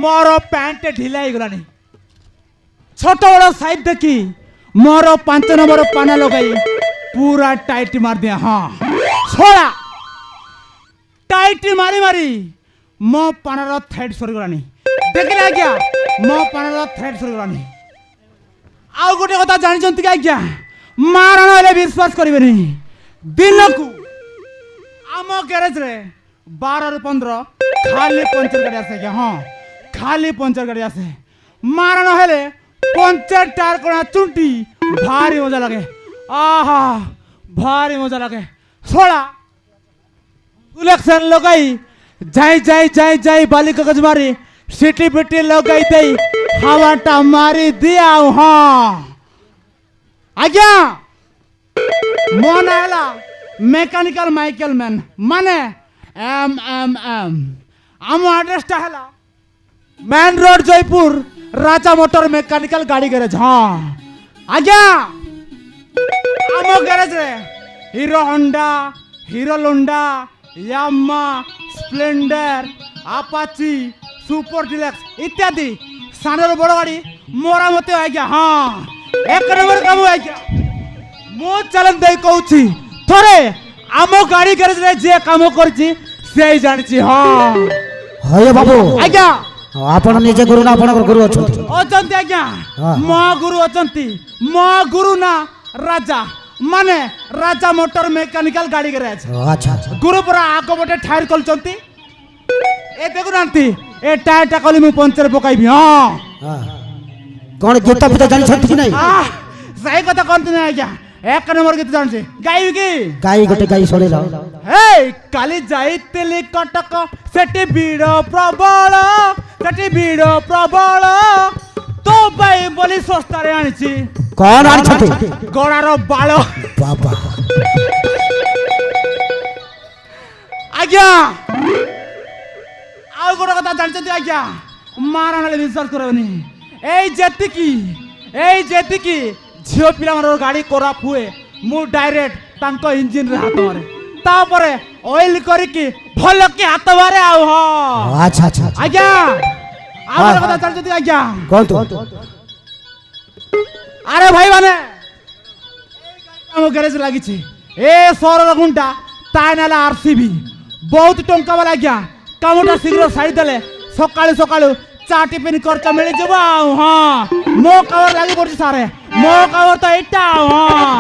मोर pant ढिला गलानी छोट बड़ साइज देखी मोर 5 नंबर पाना लगाई पूरा टाइट मार दिया। हाँ छोड़ा टाइट मारी मारी मो पानार थ्रेड सरीगलानी देखिले आज्ञा मो पानार थ्रेड सरीगलानी। आउ गोटे कथा जानी आज्ञा मारण हेले विश्वास करेंगे दिन को आम ग्यारेज रे 12 ରୁ 15 खाली पंचर गाड़ी आसे। हाँ खाली पंचर गाड़ी आसे मारण हेले पंचर टायर कोना चुंटी भारी मजा लगे। आहा भारी मजा लगे। छोड़ा इलेक्शन लगाई जाई जाई जाई जाई बाली कागज मारी सिटी बिटी लगाई दे हवाटा मारी दिया। हाँ आज्ञा मो ना है मेकानिकल माइकल मैन माने एम एम एम आम एड्रेस है मेन रोड जयपुर राजा मोटर मेकानिकल गाड़ी गैरेज। हाँ आज्ञा आम गैरेज रे हीरो होंडा हीरो लोंडा यामा स्प्लेंडर आपाची सुपर डिलक्स इत्यादि सानर बड़ गाड़ी मोरा मते आज्ञा। हाँ एक नंबर काम आज्ञा मो चलन दे कहूची थोरे आम गाड़ी गैरेज रे जे काम करची से जानिची। हाँ हय बाबू आज्ञा आपण निजे गुरु ना आपण गुरु अछंती अछंती आज्ञा मो गुरु अछंती मो गुरु ना राजा माने राजा मोटर मेकानिकल गाड़ी गैरेज। अच्छा अच्छा गुरु पूरा आगो बटे टायर कलचंती ए देखु नांती ए टायर टा कली मु पंचर पकाइबी। हां कोन गीत पिता जानि छथि कि नहीं सही कथा कोन नहीं आज्ञा एक नंबर गीत जान छे गाइबी की गाई गोटे गाई सोले ला हे काली जाइतली कटक सेठी भीड़ प्रबल तो भाई बोली सस्ता रे आनिची कोन आनि छथि गोड़ार बाल बाबा आज्ञा आउ गोटे कथा जान आज्ञा मारण हेले विश्वास करबनी ए जेतिकी झियो पिला मार गाड़ी कोराप हुए मु डायरेक्ट तांको इंजिन रे हाथ मारे तापरे ऑयल करिकी भल के हाथ मारे आउ। हो अच्छा अच्छा आज्ञा आउ गोटे कथा जान आज्ञा कोन तो अरे भाई माने काम गैरेज लागी छी ए सोर गुंडा ताय नाला आरसीबी बहुत टंका वाला आज्ञा कामटा शीघ्र साइड देले सकाळू सकाळू चा टिफिन खर्च मिली जब। हाँ मो कवर लगी पड़ी सारे मो कवर तो एटा। हाँ